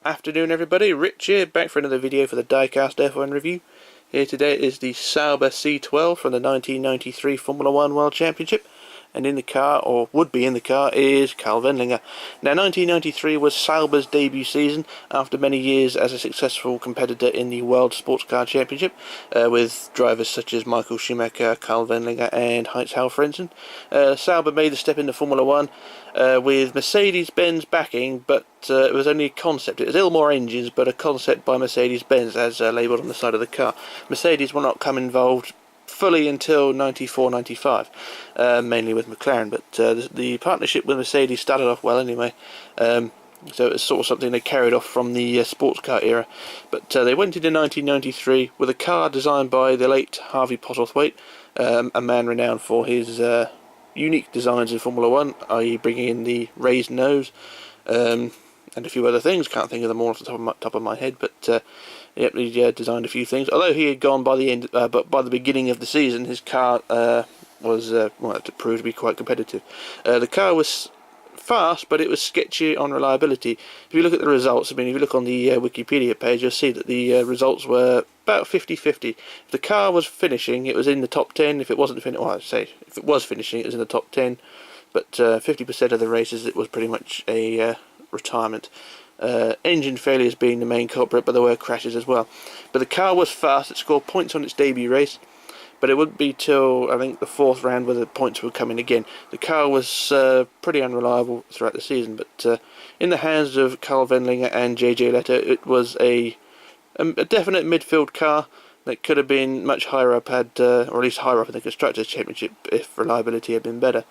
Afternoon everybody, Rich here, back for another video for the Diecast F1 review. Here today is the Sauber C12 from the 1993 Formula 1 World Championship, and in the car, or would be in the car, is Karl Wendlinger. Now 1993 was Sauber's debut season after many years as a successful competitor in the World Sports Car Championship, with drivers such as Michael Schumacher, Karl Wendlinger and Heinz-Harald Frentzen. Sauber made the step into Formula 1 with Mercedes-Benz backing, but it was only a concept. It was Ilmor engines, but a concept by Mercedes-Benz as labelled on the side of the car. Mercedes will not come involved fully until 94-95, mainly with McLaren, but the partnership with Mercedes started off well anyway, so it was sort of something they carried off from the sports car era. But they went into 1993 with a car designed by the late Harvey Postlethwaite, a man renowned for his unique designs in Formula 1, i.e. bringing in the raised nose, and a few other things. Can't think of them all off the top of my head, but yep, he designed a few things. Although he had gone by the end, but by the beginning of the season, his car was it proved to be quite competitive. The car was fast, but it was sketchy on reliability. If you look at the results, I mean, if you look on the Wikipedia page, you'll see that the results were about 50-50. If the car was finishing, it was in the top 10. If it wasn't finishing, well, I'd say if it was finishing, it was in the top 10. But 50% of the races, it was pretty much a retirement. Engine failures being the main culprit, but there were crashes as well. But the car was fast. It scored points on its debut race, but it wouldn't be till I think the fourth round where the points would come in again. The car was pretty unreliable throughout the season, but in the hands of Karl Wendlinger and JJ Lehto, it was a definite midfield car that could have been much higher up, or at least higher up in the Constructors' Championship if reliability had been better.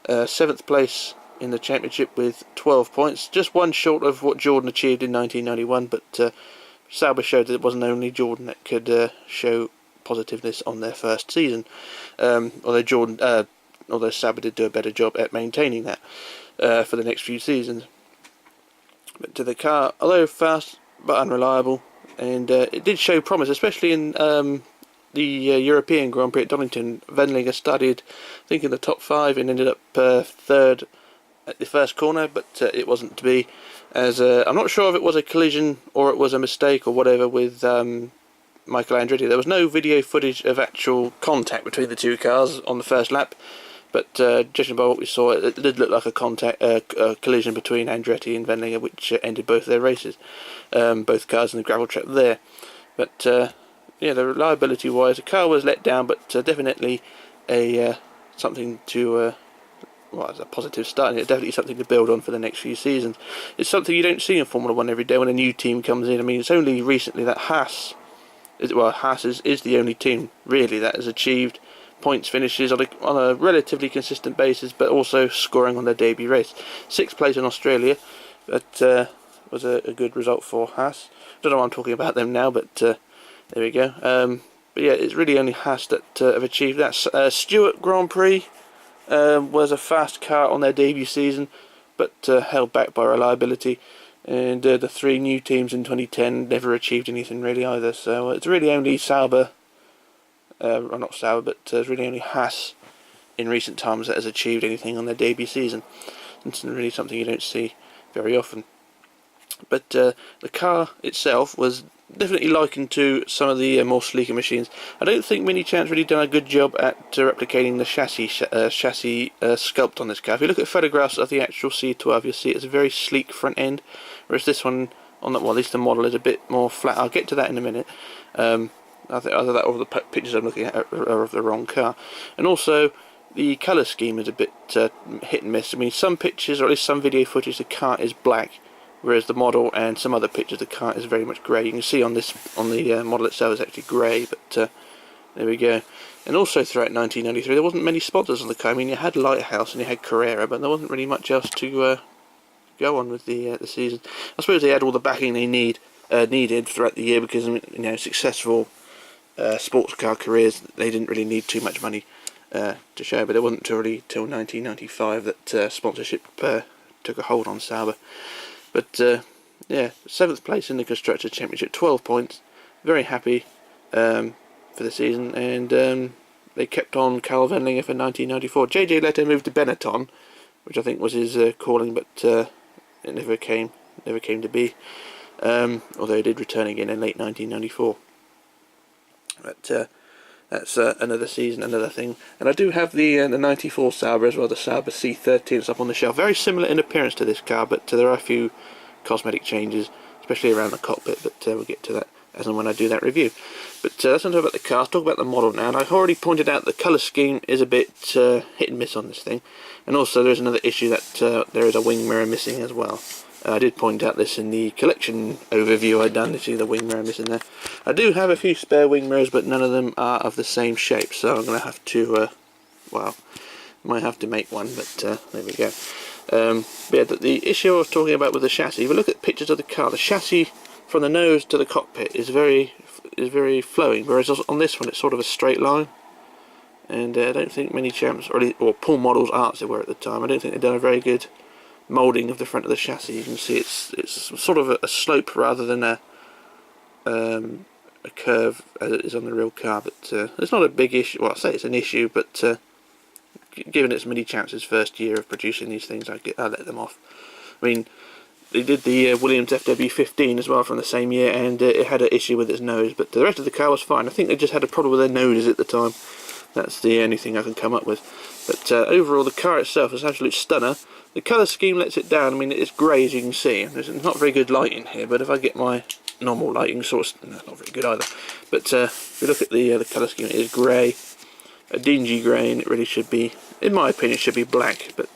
7th place in the championship with 12 points, just one short of what Jordan achieved in 1991, but Sauber showed that it wasn't only Jordan that could show positiveness on their first season, although Sauber did do a better job at maintaining that for the next few seasons. But to the car, although fast but unreliable, and it did show promise, especially in the European Grand Prix at Donington. Wendlinger started, I think, in the top 5 and ended up 3rd at the first corner, but it wasn't to be, as I'm not sure if it was a collision or it was a mistake or whatever with Michael Andretti. There was no video footage of actual contact between the two cars on the first lap, but judging by what we saw, it did look like a collision between Andretti and Wendlinger, which ended both their races, both cars in the gravel trap there. But yeah, the reliability wise, the car was let down, but definitely a something to well, it's a positive start, and it's definitely something to build on for the next few seasons. It's something you don't see in Formula 1 every day when a new team comes in. I mean, it's only recently that Haas is the only team really that has achieved points finishes on a relatively consistent basis, but also scoring on their debut race. 6th place in Australia, that was a good result for Haas. Don't know why I'm talking about them now, but there we go. But yeah, it's really only Haas that have achieved that. Stewart Grand Prix was a fast car on their debut season, but held back by reliability. And the 3 new teams in 2010 never achieved anything really either. So it's really only Sauber, well, not Sauber, but it's really only Haas in recent times that has achieved anything on their debut season. It's really something you don't see very often. But the car itself was definitely likened to some of the more sleeker machines. I don't think Minichamps really done a good job at replicating the chassis sculpt on this car. If you look at photographs of the actual C12, you'll see it's a very sleek front end, whereas this one, on that, well, at least the model is a bit more flat. I'll get to that in a minute. I think either that or the pictures I'm looking at are of the wrong car. And also, the colour scheme is a bit hit and miss. I mean, some pictures, or at least some video footage, the car is black, whereas the model and some other pictures the car is very much grey. You can see on the model itself is actually grey, but there we go. And also throughout 1993 there wasn't many sponsors on the car. I mean, you had Lighthouse and you had Carrera, but there wasn't really much else to go on with the season. I suppose they had all the backing they needed throughout the year, because, you know, successful sports car careers, they didn't really need too much money to show. But it wasn't really till 1995 that sponsorship took a hold on Sauber. But yeah, 7th place in the Constructors' Championship, 12 points. Very happy for the season, and they kept on Karl Wendlinger for 1994. JJ Lehto moved to Benetton, which I think was his calling, but it never came to be. although it did return again in late 1994. But that's another season, another thing. And I do have the 94 Sauber as well, the Sauber C12. It's up on the shelf. Very similar in appearance to this car, but there are a few cosmetic changes, especially around the cockpit, but we'll get to that as and when I do that review. But let's not talk about the car, let's talk about the model now. And I've already pointed out the colour scheme is a bit hit and miss on this thing. And also there's another issue that there is a wing mirror missing as well. I did point out this in the collection overview I'd done. You see the wing mirror missing there. I do have a few spare wing mirrors, but none of them are of the same shape, so I'm going to have to, well, might have to make one, but there we go. But yeah, the issue I was talking about with the chassis, if you look at pictures of the car, the chassis from the nose to the cockpit is very flowing, whereas on this one it's sort of a straight line. And I don't think Minichamps, or Paul Models Arts they were at the time, I don't think they've done a very good moulding of the front of the chassis. You can see it's sort of a slope rather than a curve as it is on the real car, but it's not a big issue. Well, I say it's an issue, but given it's Minichamps' first year of producing these things, I let them off. I mean, they did the Williams FW15 as well from the same year, and it had an issue with its nose, but the rest of the car was fine. I think they just had a problem with their noses at the time. That's the only thing I can come up with. But overall, the car itself is an absolute stunner. The colour scheme lets it down. I mean, it's grey, as you can see. There's not very good lighting here, but if I get my normal lighting source, no, it's not very good either. But if you look at the colour scheme, it is grey, a dingy grey, and it really should be, in my opinion, it should be black. But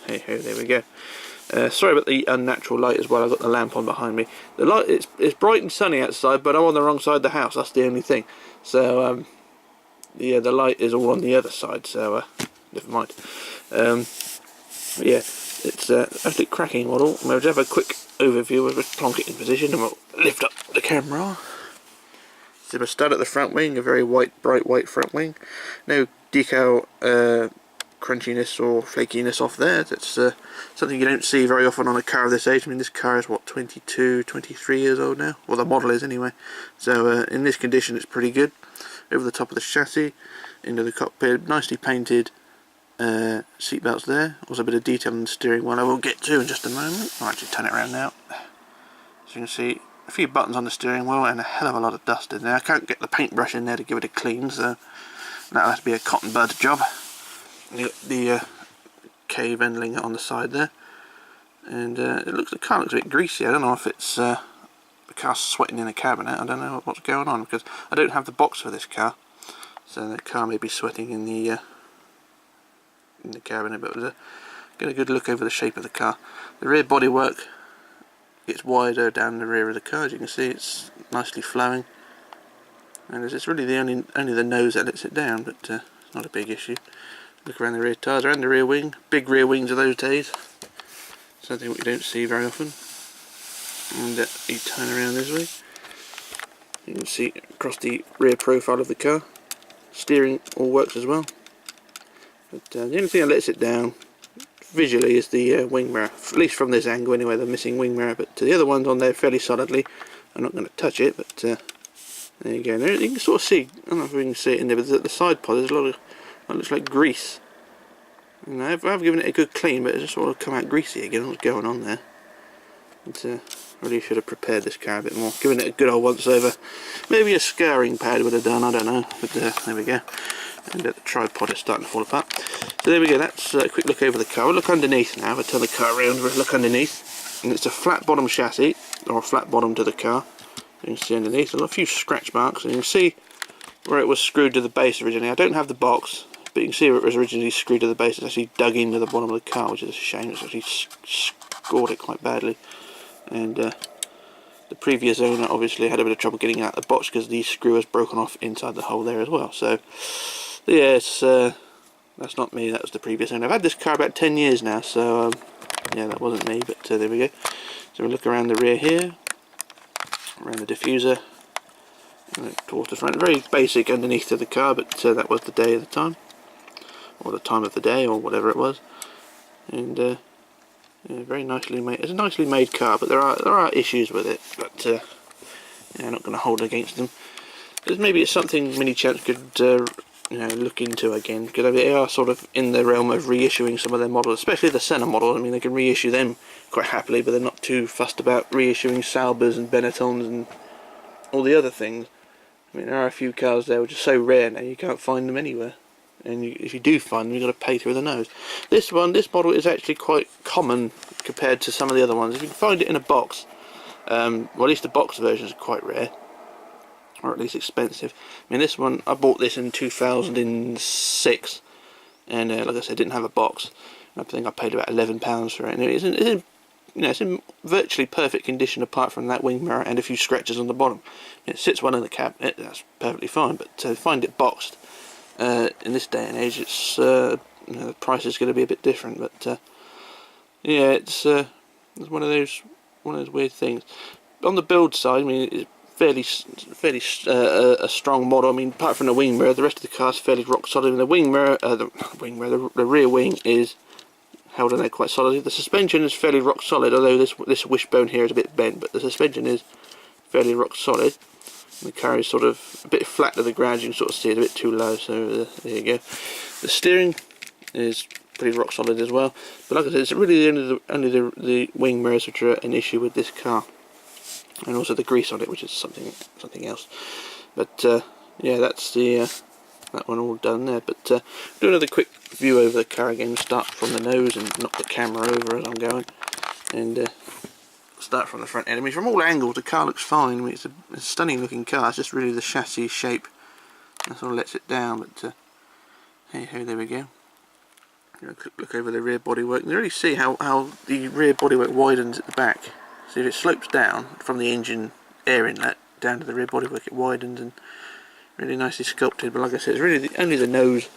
hey ho, there we go. Sorry about the unnatural light as well. I've got the lamp on behind me. The light, it's bright and sunny outside, but I'm on the wrong side of the house. That's the only thing. So yeah, the light is all on the other side, so never mind. Yeah, it's actually a cracking model. We'll have a quick overview. We'll plonk it in position and we'll lift up the camera. So a stud at the front wing, a very bright white front wing. No decal crunchiness or flakiness off there. That's something you don't see very often on a car of this age. I mean, this car is what, 22, 23 years old now? Well, the model is anyway. So in this condition, it's pretty good. Over the top of the chassis, into the cockpit, nicely painted seat belts there. Also a bit of detail on the steering wheel I will get to in just a moment. I'll actually turn it around now. So you can see a few buttons on the steering wheel and a hell of a lot of dust in there. I can't get the paintbrush in there to give it a clean, so that'll have to be a cotton bud job. And you've got the K Wendlinger on the side there, and the car looks a bit greasy. I don't know if it's the car's sweating in the cabinet. I don't know what's going on because I don't have the box for this car, so the car may be sweating in the cabinet. But get a good look over the shape of the car. The rear bodywork gets wider down the rear of the car. As you can see, it's nicely flowing, and it's really only the nose that lets it down, but it's not a big issue. Look around the rear tyres, around the rear wing. Big rear wings of those days. Something we don't see very often. And you turn around this way, you can see across the rear profile of the car. Steering all works as well. But the only thing that lets it down visually is the wing mirror, at least from this angle anyway, the missing wing mirror. But the other one's on there fairly solidly. I'm not going to touch it, but there you go. There, you can sort of see, I don't know if we can see it in there, but at the side pod there's a lot of, it looks like grease. And I've given it a good clean, but it's just sort of come out greasy again. What's going on there? But, really should have prepared this car a bit more, given it a good old once over. Maybe a scouring pad would have done, I don't know. But there we go. And the tripod is starting to fall apart. So there we go, that's a quick look over the car. We'll look underneath now. If I turn the car around, we'll look underneath. And it's a flat bottom chassis, or a flat bottom to the car. You can see underneath, there's a few scratch marks, and you can see where it was screwed to the base originally. I don't have the box, but you can see where it was originally screwed to the base. It's actually dug into the bottom of the car, which is a shame. It's actually scored it quite badly. And the previous owner obviously had a bit of trouble getting out the box because the screw was broken off inside the hole there as well. So yeah, that's not me, that was the previous owner. I've had this car about 10 years now, so yeah, that wasn't me, but there we go. So we look around the rear here, around the diffuser, and towards the front. Very basic underneath of the car, but that was the day of the time, or the time of the day, or whatever it was. And yeah, very nicely made. It's a nicely made car, but there are issues with it. But yeah, I'm not going to hold against them. Maybe it's something Minichamps could look into again, because they are sort of in the realm of reissuing some of their models, especially the Senna models. I mean, they can reissue them quite happily, but they're not too fussed about reissuing Saubers and Benettons and all the other things. I mean, there are a few cars there which are so rare now you can't find them anywhere, and if you do find them, you've got to pay through the nose. This model is actually quite common compared to some of the other ones. If you can find it in a box, well, at least the box versions are quite rare, or at least expensive. I mean, this one, I bought this in 2006, and like I said, didn't have a box. I think I paid about £11 for it, and it's in virtually perfect condition apart from that wing mirror and a few scratches on the bottom. It sits well in the cabinet, that's perfectly fine, but to find it boxed in this day and age, it's the price is going to be a bit different. But yeah, it's one of those weird things. On the build side, I mean, it's fairly a strong model. I mean, apart from the wing mirror, the rest of the car is fairly rock solid. And the wing mirror, the rear wing is held in there quite solidly. The suspension is fairly rock solid, although this wishbone here is a bit bent, but the suspension is fairly rock solid. And the car is sort of a bit flat to the ground. You can sort of see it a bit too low, so there you go. The steering is pretty rock solid as well, but like I said, it's really only the wing mirrors which are an issue with this car, and also the grease on it, which is something else. But yeah, that's that one all done there. But do another quick view over the car again. Start from the nose and knock the camera over as I'm going, and start from the front end. I mean, from all angles the car looks fine. I mean, it's a stunning looking car. It's just really the chassis shape that sort of lets it down. But hey ho, there we go. Look over the rear bodywork. You can really see how the rear bodywork widens at the back. So if it slopes down from the engine air inlet down to the rear bodywork, it widens and really nicely sculpted. But like I said, it's really only the nose.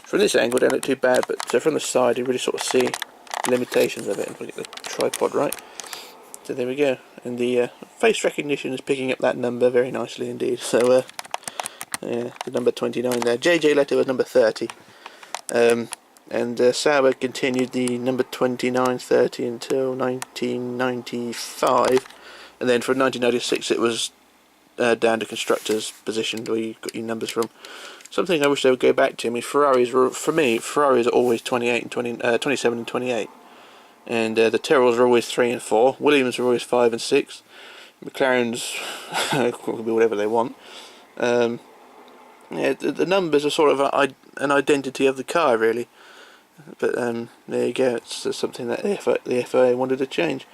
From this angle, don't look too bad, but from the side, you really sort of see the limitations of it. If I get the tripod right, so there we go. And the face recognition is picking up that number very nicely indeed. So yeah, the number 29 there. JJ letter was number 30. And Sauber continued the number 2930 until 1995, and then from 1996 it was down to constructors' position where you got your numbers from. Something I wish they would go back to. I mean, Ferraris are always 28 and 27 and 28, and the Tyrrells are always 3 and 4. Williams are always 5 and 6. McLarens can be whatever they want. Yeah, the numbers are sort of an identity of the car, really. But there you go, it's something that the FIA wanted to change.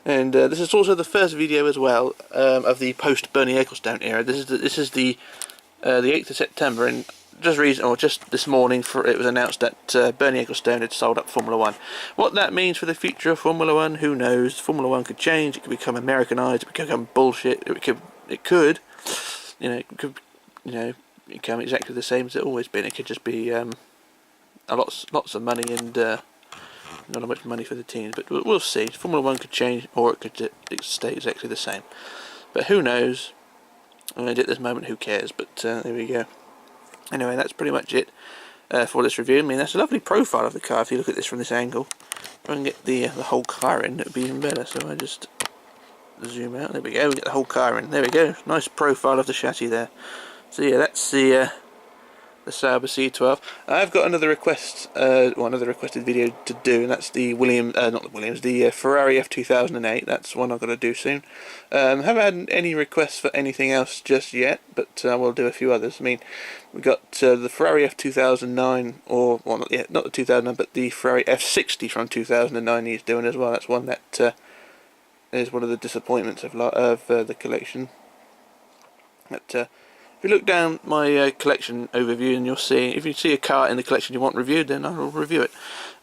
And this is also the first video as well of the post Bernie Ecclestone era. This is the 8th of September, and just this morning it was announced that Bernie Ecclestone had sold up Formula 1. What that means for the future of Formula 1, who knows? Formula 1 could change, it could become Americanized, it could become bullshit, it could become exactly the same as it's always been. It could just be lots of money and not much money for the teams, but we'll see. Formula 1 could change, or it could stay exactly the same. But who knows? And at this moment, who cares? But there we go. Anyway, that's pretty much it for this review. I mean, that's a lovely profile of the car if you look at this from this angle. If I can get the whole car in, it would be even better. So I just zoom out. There we go. We get the whole car in. There we go. Nice profile of the chassis there. So yeah, that's the Sauber C12. I've got another another requested video to do, and that's the the Ferrari F2008. That's one I've got to do soon. Haven't had any requests for anything else just yet, but we'll do a few others. I mean, we got the Ferrari F2009, not the 2009, but the Ferrari F60 from 2009 he's doing as well. That's one that is one of the disappointments of the collection. But if you look down my collection overview, and you'll see, if you see a car in the collection you want reviewed, then I'll review it,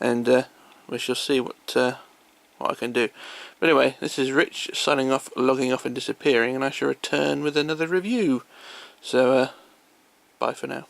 and we shall see what I can do. But anyway, this is Rich signing off, logging off and disappearing, and I shall return with another review. So bye for now.